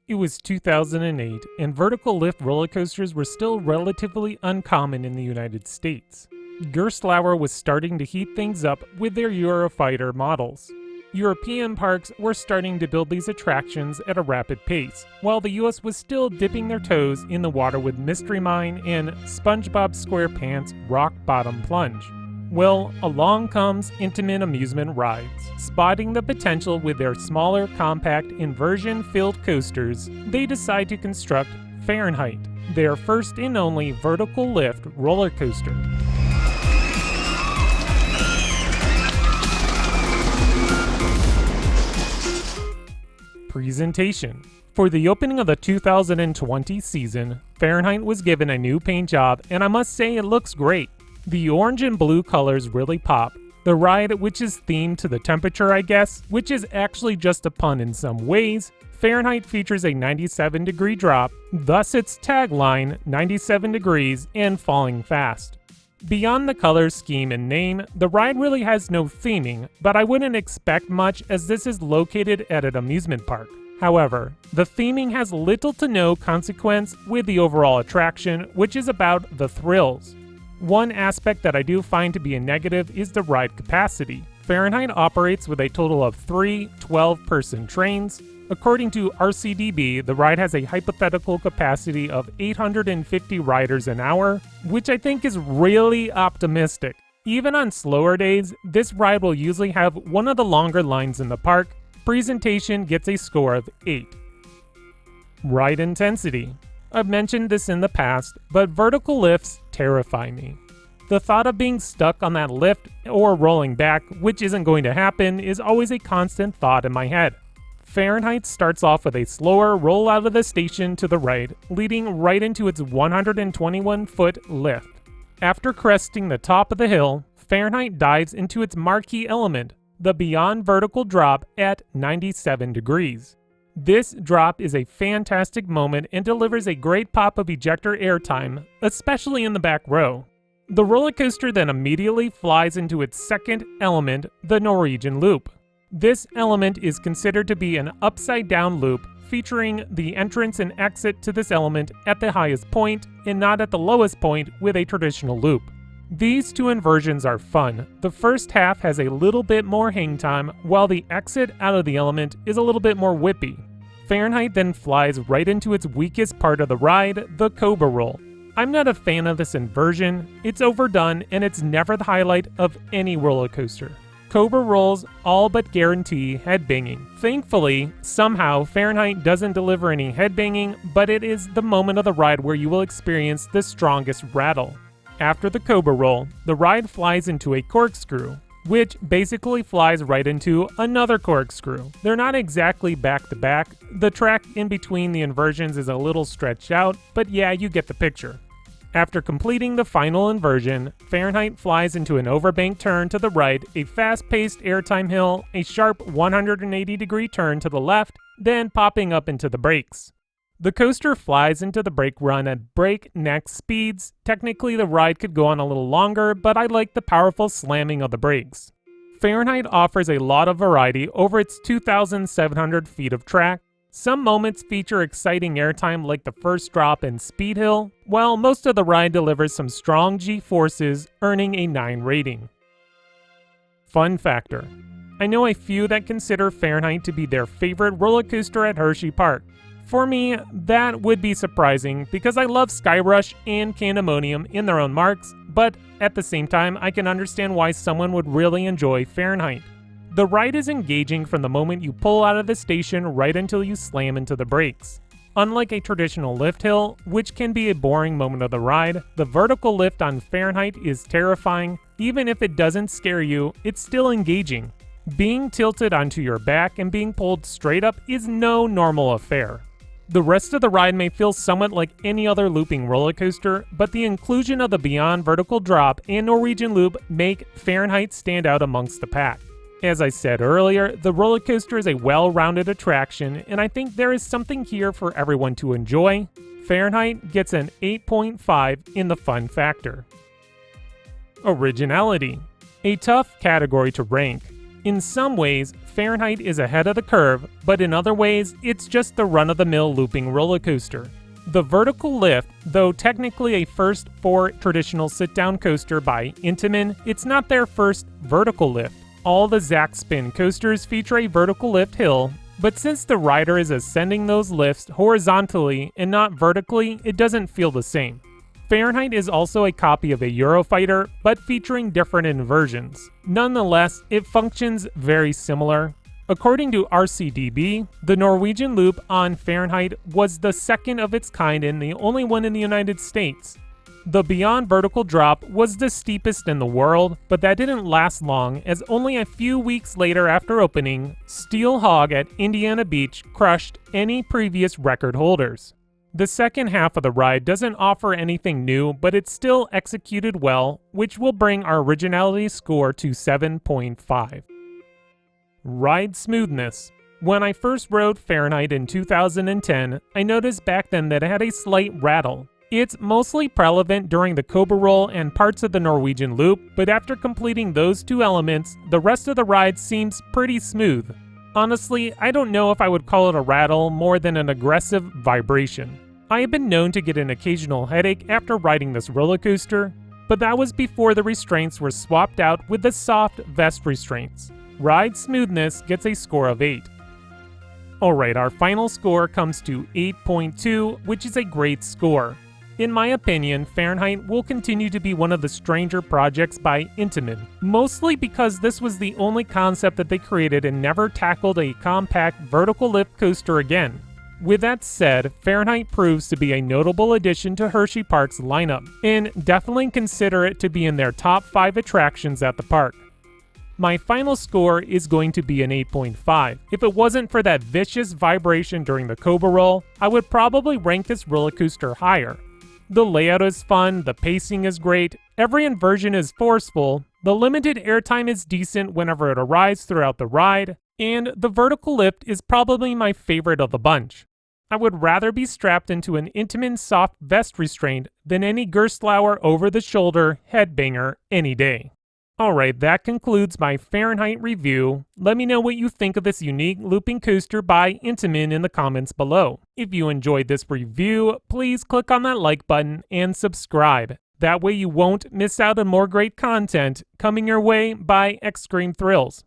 It was 2008, and vertical lift roller coasters were still relatively uncommon in the United States. Gerstlauer was starting to heat things up with their Eurofighter models. European parks were starting to build these attractions at a rapid pace, while the US was still dipping their toes in the water with Mystery Mine and SpongeBob SquarePants Rock Bottom Plunge. Well, along comes Intamin Amusement Rides. Spotting the potential with their smaller, compact, inversion-filled coasters, they decide to construct Fahrenheit, their first and only vertical lift roller coaster. Presentation. For the opening of the 2020 season, Fahrenheit was given a new paint job, and I must say it looks great. The orange and blue colors really pop. The ride, which is themed to the temperature, I guess, which is actually just a pun in some ways, Fahrenheit features a 97-degree drop, thus its tagline, 97 degrees and falling fast. Beyond the color scheme and name, the ride really has no theming, but I wouldn't expect much as this is located at an amusement park. However, the theming has little to no consequence with the overall attraction, which is about the thrills. One aspect that I do find to be a negative is the ride capacity. Fahrenheit operates with a total of 3 12-person trains. According to RCDB, the ride has a hypothetical capacity of 850 riders an hour, which I think is really optimistic. Even on slower days, this ride will usually have one of the longer lines in the park. Presentation gets a score of 8. Ride intensity. I've mentioned this in the past, but vertical lifts terrify me. The thought of being stuck on that lift or rolling back, which isn't going to happen, is always a constant thought in my head. Fahrenheit starts off with a slower roll out of the station to the right, leading right into its 121-foot lift. After cresting the top of the hill, Fahrenheit dives into its marquee element, the beyond vertical drop at 97 degrees. This drop is a fantastic moment and delivers a great pop of ejector airtime, especially in the back row. The roller coaster then immediately flies into its second element, the Norwegian loop. This element is considered to be an upside-down loop, featuring the entrance and exit to this element at the highest point and not at the lowest point with a traditional loop. These two inversions are fun. The first half has a little bit more hang time, while the exit out of the element is a little bit more whippy. Fahrenheit then flies right into its weakest part of the ride, the Cobra Roll. I'm not a fan of this inversion, it's overdone and it's never the highlight of any roller coaster. Cobra rolls all but guarantee headbanging. Thankfully, somehow Fahrenheit doesn't deliver any headbanging, but it is the moment of the ride where you will experience the strongest rattle. After the Cobra Roll, the ride flies into a corkscrew, which basically flies right into another corkscrew. They're not exactly back to back. The track in between the inversions is a little stretched out, but yeah, you get the picture. After completing the final inversion, Fahrenheit flies into an overbank turn to the right, a fast-paced airtime hill, a sharp 180-degree turn to the left, then popping up into the brakes. The coaster flies into the brake run at breakneck speeds. Technically, the ride could go on a little longer, but I like the powerful slamming of the brakes. Fahrenheit offers a lot of variety over its 2,700 feet of track. Some moments feature exciting airtime like the first drop and speed hill, while most of the ride delivers some strong G-forces, earning a 9 rating. Fun factor. I know a few that consider Fahrenheit to be their favorite roller coaster at Hersheypark. For me, that would be surprising because I love Skyrush and Candemonium in their own marks, but at the same time, I can understand why someone would really enjoy Fahrenheit. The ride is engaging from the moment you pull out of the station right until you slam into the brakes. Unlike a traditional lift hill, which can be a boring moment of the ride, the vertical lift on Fahrenheit is terrifying. Even if it doesn't scare you, it's still engaging. Being tilted onto your back and being pulled straight up is no normal affair. The rest of the ride may feel somewhat like any other looping roller coaster, but the inclusion of the Beyond Vertical Drop and Norwegian Loop make Fahrenheit stand out amongst the pack. As I said earlier, the roller coaster is a well-rounded attraction, and I think there is something here for everyone to enjoy. Fahrenheit gets an 8.5 in the fun factor. Originality. A tough category to rank. In some ways, Fahrenheit is ahead of the curve, but in other ways, it's just the run-of-the-mill looping roller coaster. The vertical lift, though technically a first for traditional sit-down coaster by Intamin, it's not their first vertical lift. All the Zack Spin coasters feature a vertical lift hill, but since the rider is ascending those lifts horizontally and not vertically, it doesn't feel the same. Fahrenheit is also a copy of a Eurofighter, but featuring different inversions. Nonetheless, it functions very similar. According to RCDB, the Norwegian loop on Fahrenheit was the second of its kind and the only one in the United States. The Beyond vertical drop was the steepest in the world, but that didn't last long, as only a few weeks later after opening, Steel Hog at Indiana Beach crushed any previous record holders. The second half of the ride doesn't offer anything new, but it's still executed well, which will bring our Originality score to 7.5. Ride Smoothness. When I first rode Fahrenheit in 2010, I noticed back then that it had a slight rattle. It's mostly prevalent during the Cobra Roll and parts of the Norwegian Loop, but after completing those two elements, the rest of the ride seems pretty smooth. Honestly, I don't know if I would call it a rattle more than an aggressive vibration. I have been known to get an occasional headache after riding this roller coaster, but that was before the restraints were swapped out with the soft vest restraints. Ride Smoothness gets a score of 8. Alright, our final score comes to 8.2, which is a great score. In my opinion, Fahrenheit will continue to be one of the stranger projects by Intamin, mostly because this was the only concept that they created and never tackled a compact vertical lift coaster again. With that said, Fahrenheit proves to be a notable addition to Hersheypark's lineup, and definitely consider it to be in their top 5 attractions at the park. My final score is going to be an 8.5. If it wasn't for that vicious vibration during the Cobra Roll, I would probably rank this roller coaster higher. The layout is fun, the pacing is great, every inversion is forceful, the limited airtime is decent whenever it arrives throughout the ride, and the vertical lift is probably my favorite of the bunch. I would rather be strapped into an Intamin soft vest restraint than any Gerstlauer over-the-shoulder headbanger any day. Alright, that concludes my Fahrenheit review. Let me know what you think of this unique looping coaster by Intamin in the comments below. If you enjoyed this review, please click on that like button and subscribe. That way you won't miss out on more great content coming your way by XscreamThrills.